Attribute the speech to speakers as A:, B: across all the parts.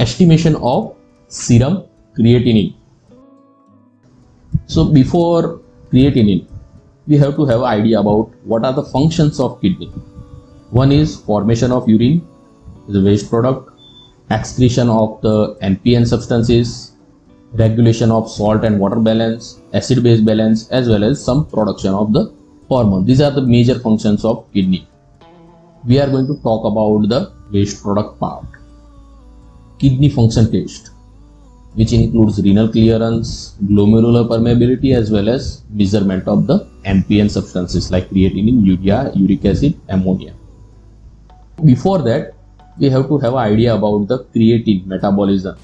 A: estimation of serum creatinine. So before creatinine, we have to have idea about what are the functions of kidney. One is formation of urine, the waste product, excretion of the NPN substances, regulation of salt and water balance, acid-base balance, as well as some production of the hormone. These are the major functions of kidney. We are going to talk about the waste product part. Kidney function test, which includes renal clearance, glomerular permeability, as well as measurement of the NPN substances like creatinine, urea, uric acid, ammonia. Before that, we have to have an idea about the creatine metabolism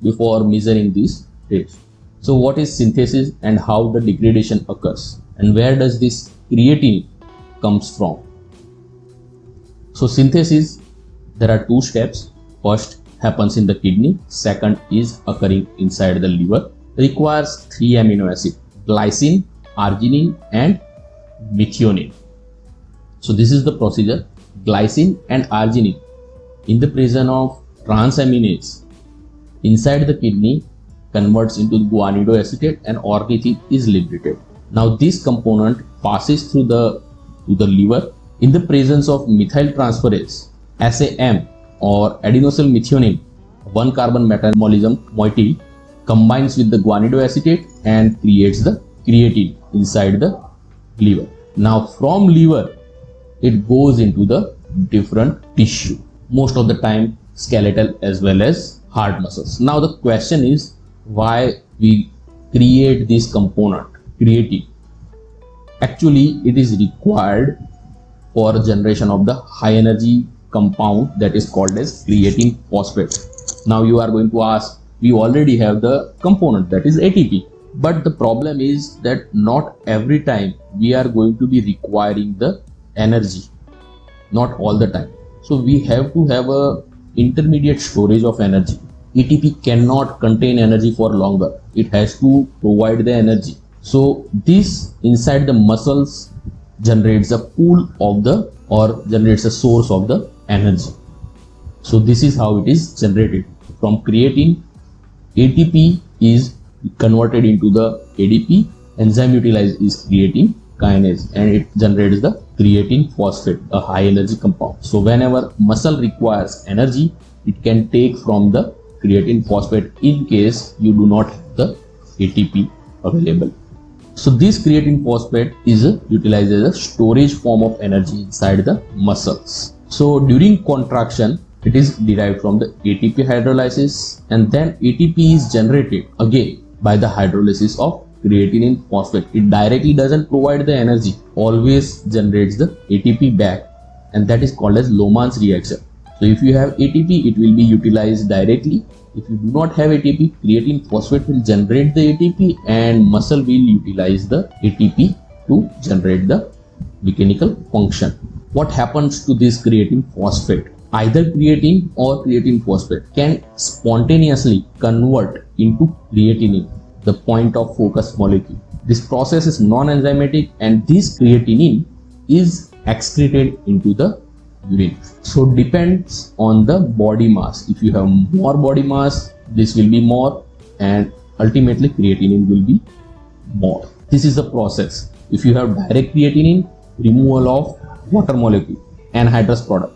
A: before measuring this test. So what is synthesis and how the degradation occurs, and where does this creatine comes from? So synthesis, there are two steps. First happens in the kidney, second is occurring inside the liver. Requires 3 amino acids: glycine, arginine and methionine. So this is the procedure. Glycine and arginine in the presence of transaminase inside the kidney converts into guanidinic acetate and ornithine is liberated. Now this component passes through to the liver in the presence of methyltransferase, SAM or adenosyl methionine, 1 carbon metabolism moiety combines with the guanidinic acetate and creates the creatine inside the liver. Now from liver it goes into the different tissue, most of the time skeletal as well as heart muscles. Now the question is why we create this component, creatine. Actually it is required for generation of the high energy compound that is called as creatine phosphate. Now you are going to ask, we already have the component that is ATP, but the problem is that not every time we are going to be requiring the energy, not all the time. So we have to have a intermediate storage of energy. ATP cannot contain energy for longer, it has to provide the energy. So this inside the muscles generates a pool of the, or generates a source of the energy. So this is how it is generated. From creatine, ATP is converted into the ADP, enzyme utilized is creatine kinase, and it generates the creatine phosphate, a high energy compound. So whenever muscle requires energy, it can take from the creatine phosphate in case you do not have the ATP available. So this creatine phosphate is utilized as a storage form of energy inside the muscles. So during contraction, it is derived from the ATP hydrolysis, and then ATP is generated again by the hydrolysis of creatine phosphate. It directly doesn't provide the energy, always generates the ATP back, and that is called as Lohmann's reaction. So if you have ATP, it will be utilized directly. If you do not have ATP, creatine phosphate will generate the ATP and muscle will utilize the ATP to generate the mechanical function. What happens to this creatine phosphate? Either creatine or creatine phosphate can spontaneously convert into creatinine, the point of focus molecule. This process is non-enzymatic and this creatinine is excreted into the urine. So depends on the body mass. If you have more body mass, this will be more, and ultimately creatinine will be more. This is the process. If you have direct creatinine, removal of water molecule, anhydrous product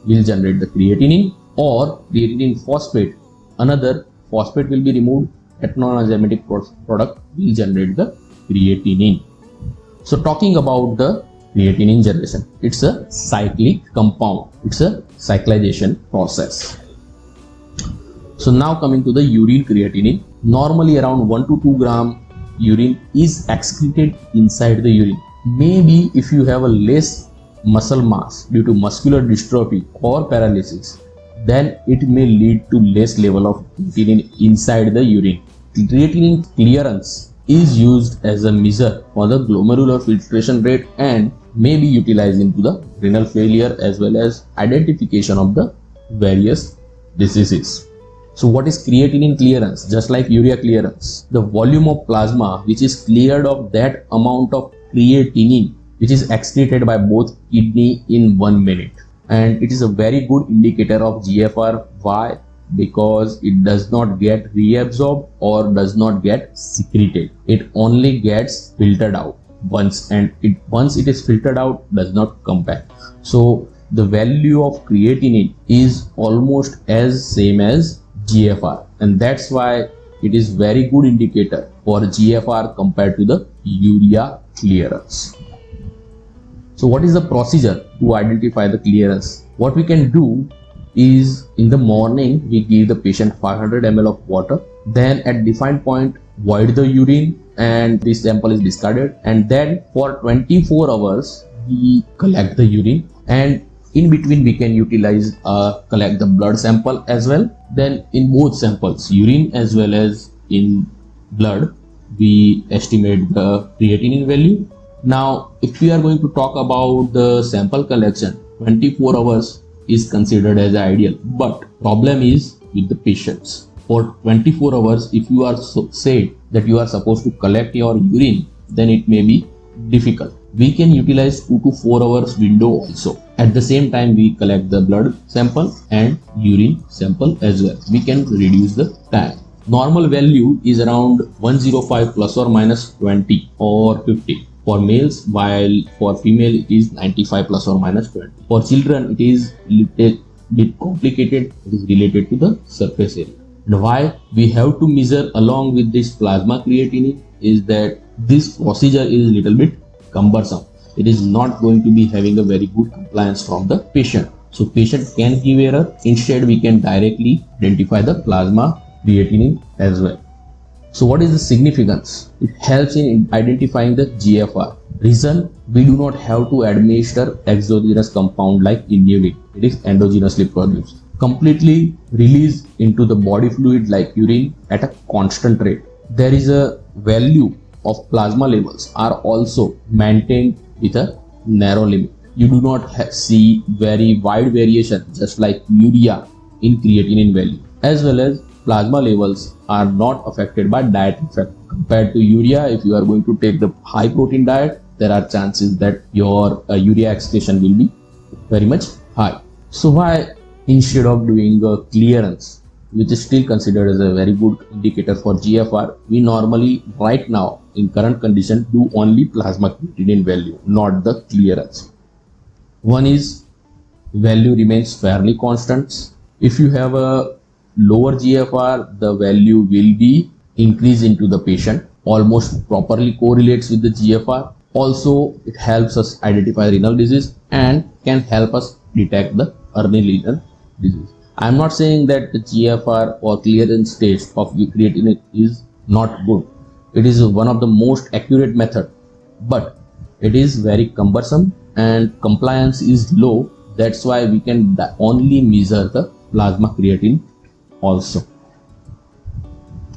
A: will generate the creatinine, or creatinine phosphate, another phosphate will be removed, at non-enzymatic product will generate the creatinine. So talking about the creatinine generation, it's a cyclic compound, it's a cyclization process. So now coming to the urine creatinine, normally around 1 to 2 gram urine is excreted inside the urine. Maybe if you have a less muscle mass due to muscular dystrophy or paralysis, then it may lead to less level of creatinine inside the urine. Creatinine clearance is used as a measure for the glomerular filtration rate and may be utilized into the renal failure as well as identification of the various diseases. So what is creatinine clearance? Just like urea clearance, the volume of plasma which is cleared of that amount of creatinine which is excreted by both kidney in 1 minute, and it is a very good indicator of GFR. Why? because it does not get reabsorbed or does not get secreted. It only gets filtered out once, and once it is filtered out, does not come back. So the value of creatinine is almost as same as GFR, and that's why it is very good indicator for GFR compared to the urea clearance. So what is the procedure to identify the clearance? What we can do is, in the morning we give the patient 500 ml of water, then at defined point void the urine and this sample is discarded, and then for 24 hours we collect the urine, and in between we can utilize collect the blood sample as well. Then in both samples, urine as well as in blood, we estimate the creatinine value. Now if we are going to talk about the sample collection, 24 hours is considered as ideal, but problem is with the patients. For 24 hours, if you are say that you are supposed to collect your urine, then it may be difficult. We can utilize 2 to 4 hours window also. At the same time, we collect the blood sample and urine sample as well. We can reduce the time. Normal value is around 105 plus or minus 20 or 50 for males, while for female it is 95 plus or minus 20. For children it is little bit complicated. It is related to the surface area. And why we have to measure along with this plasma creatinine is that this procedure is little bit cumbersome. It is not going to be having a very good compliance from the patient. So patient can give error. Instead we can directly identify the plasma creatinine as well. So what is the significance? It helps in identifying the GFR. Reason, we do not have to administer exogenous compound like inulin. It is endogenously produced. Completely released into the body fluid like urine at a constant rate. There is a value of plasma levels are also maintained with a narrow limit. You do not see very wide variation just like urea in creatinine value, as well as plasma levels are not affected by diet effect. Compared to urea, if you are going to take the high protein diet, there are chances that your urea excretion will be very much high. So why, instead of doing a clearance, which is still considered as a very good indicator for GFR, we normally right now in current condition do only plasma creatinine value, not the clearance. One is value remains fairly constant. If you have a lower GFR, the value will be increased into the patient, almost properly correlates with the GFR. Also, it helps us identify renal disease and can help us detect the early renal disease. I am not saying that the GFR or clearance stage of creatinine is not good. It is one of the most accurate method, but it is very cumbersome and compliance is low. That's why we can only measure the plasma creatinine also.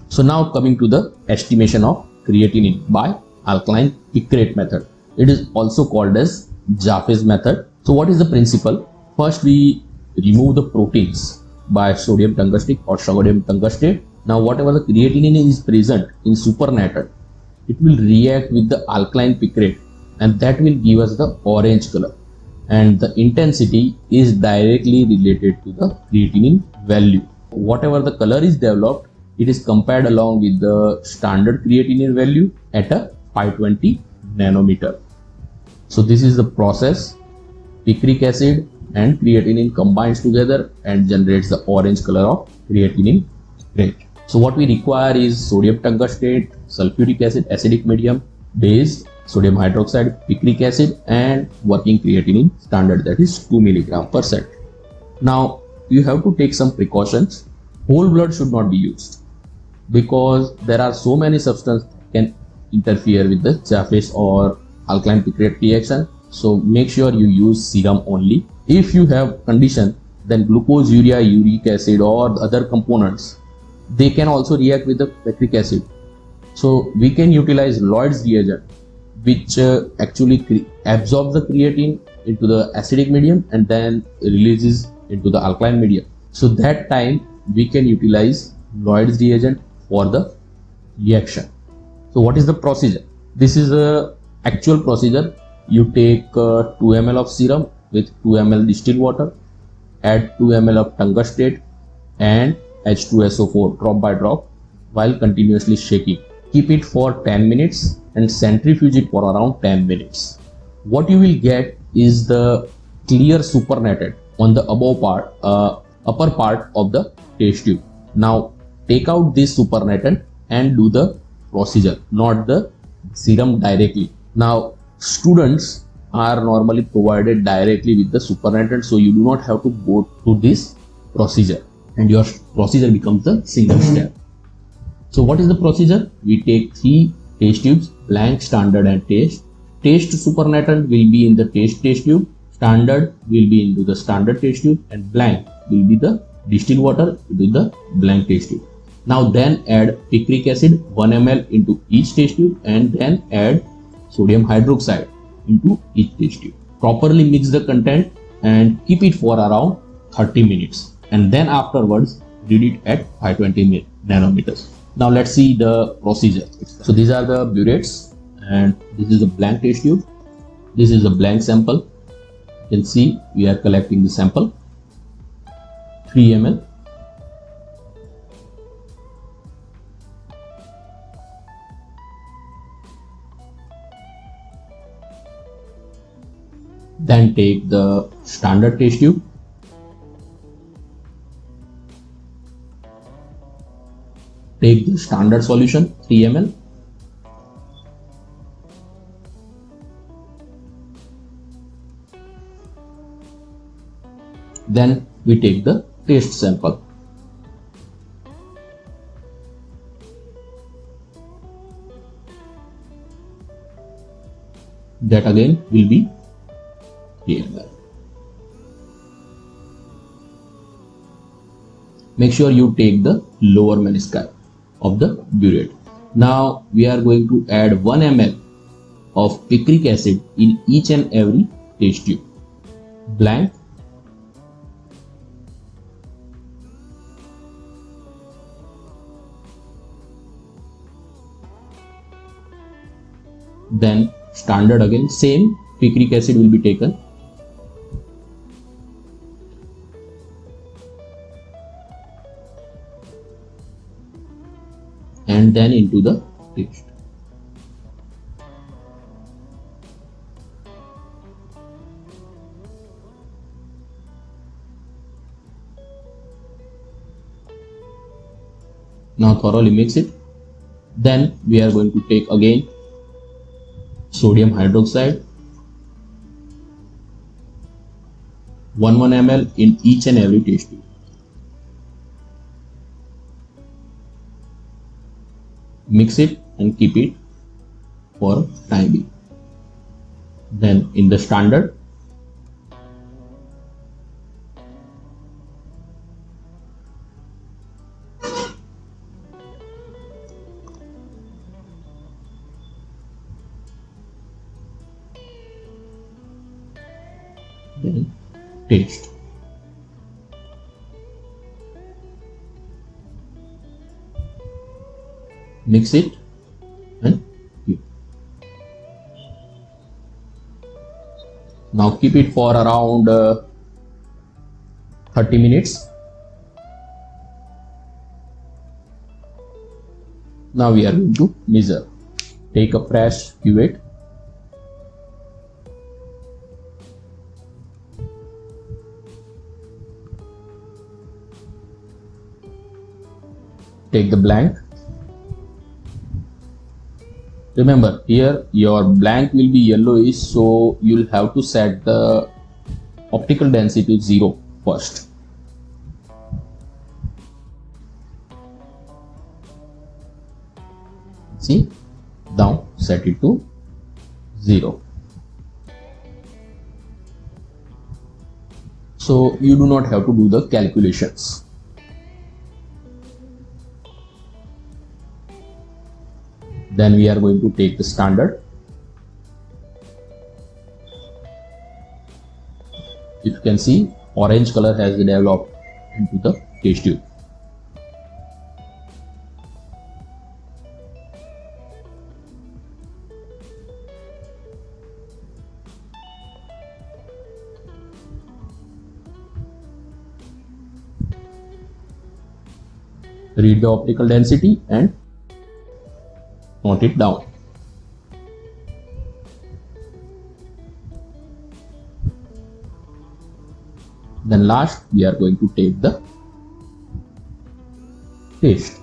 A: So now coming to the estimation of creatinine by alkaline picrate method. It is also called as Jaffe's method. So what is the principle? First we remove the proteins by sodium tungstate or sodium tungstate. Now whatever the creatinine is present in supernatant, it will react with the alkaline picrate and that will give us the orange color, and the intensity is directly related to the creatinine value. Whatever the color is developed, it is compared along with the standard creatinine value at a 520 nanometer. So this is the process. Picric acid and creatinine combines together and generates the orange color of creatinine rate. So what we require is sodium tungstate, sulfuric acid, acidic medium, base, sodium hydroxide, picric acid, and working creatinine standard, that is 2 mg/cent. Now you have to take some precautions. Whole blood should not be used because there are so many substances that can interfere with the Jaffe's or alkaline picrate reaction. So make sure you use serum only. If you have condition, then glucose, urea, uric acid or the other components, they can also react with the picric acid. So we can utilize Lloyd's reagent, which actually absorbs the creatine into the acidic medium and then releases into the alkaline medium. So that time we can utilize Lloyd's reagent for the reaction. So what is the procedure? This is a actual procedure. You take 2 ml of serum with 2 ml distilled water, add 2 ml of tungstate and H2SO4 drop by drop while continuously shaking. Keep it for 10 minutes and centrifuge it for around 10 minutes. What you will get is the clear supernatant on the above part, upper part of the test tube. Now take out this supernatant and do the procedure, not the serum directly. Now students are normally provided directly with the supernatant, so you do not have to go through this procedure and your procedure becomes the single step. So what is the procedure? We take 3 test tubes, blank, standard and taste. Taste supernatant will be in the taste tube, standard will be into the standard test tube and blank will be the distilled water into the blank test tube. Now then add picric acid 1 ml into each test tube and then add sodium hydroxide into each test tube. Properly mix the content and keep it for around 30 minutes and then afterwards read it at 520 nanometers. Now let's see the procedure. So these are the burettes and this is a blank test tube. This is a blank sample. You can see we are collecting the sample 3 ml. Then take the standard test tube. Take the standard solution 3 ml. Then we take the taste sample. That again will be 3 ml. Make sure you take the lower menisci of the burette. Now we are going to add 1 ml of picric acid in each and every test tube. Blank, then standard again, same picric acid will be taken. And then into the taste. Now thoroughly mix it. Then we are going to take again sodium hydroxide 1 ml in each and every test tube. Mix it and keep it for time being. Then in the standard, then taste. Mix it and keep. Now keep it for around 30 minutes. Now we are going to measure. Take a fresh cuvette. Take the blank. Remember here your blank will be yellowish, so you'll have to set the optical density to 0 first. See, now set it to 0. So you do not have to do the calculations. Then we are going to take the standard. If you can see, orange color has developed into the test tube. read the optical density and note it down. Then last, we are going to take the taste.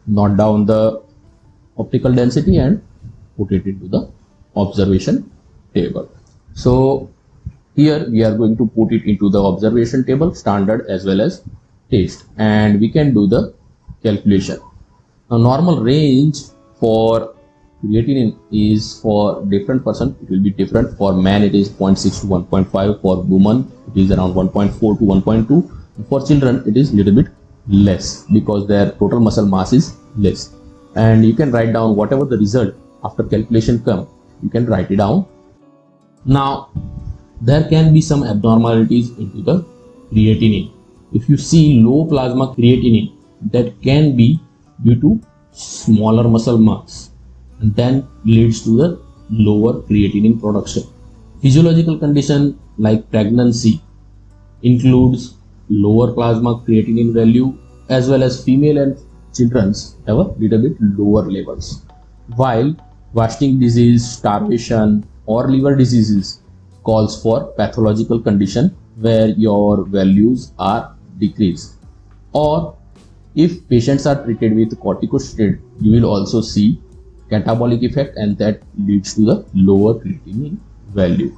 A: Note down the optical density and put it into the observation table. So here we are going to put it into the observation table, standard as well as taste, and we can do the calculation. A normal range for creatinine is for different person, it will be different. For man it is 0.6 to 1.5, for women it is around 1.4 to 1.2, for children it is little bit less because their total muscle mass is less. And you can write down whatever the result after calculation come, you can write it down. Now there can be some abnormalities into the creatinine. If you see low plasma creatinine, that can be due to smaller muscle mass and then leads to the lower creatinine production. Physiological condition like pregnancy includes lower plasma creatinine value, as well as female and children's have a little bit lower levels, while wasting disease, starvation or liver diseases calls for pathological condition where your values are decreased. Or if patients are treated with corticosteroid, you will also see catabolic effect, and that leads to the lower creatinine value.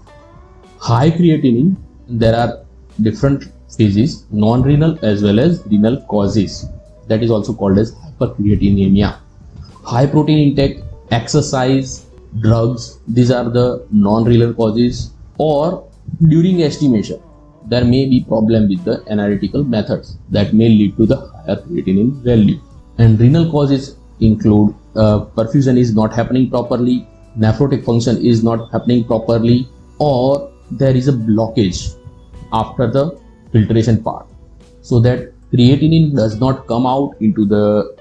A: High creatinine, there are different phases, non-renal as well as renal causes, that is also called as hypercreatinemia. High protein intake, exercise, drugs, these are the non-renal causes. Or during estimation there may be problem with the analytical methods that may lead to the higher creatinine value. And renal causes include perfusion is not happening properly, nephrotic function is not happening properly, or there is a blockage after the filtration part, so that creatinine does not come out into the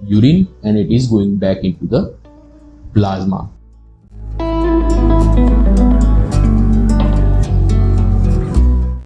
A: urine and it is going back into the plasma.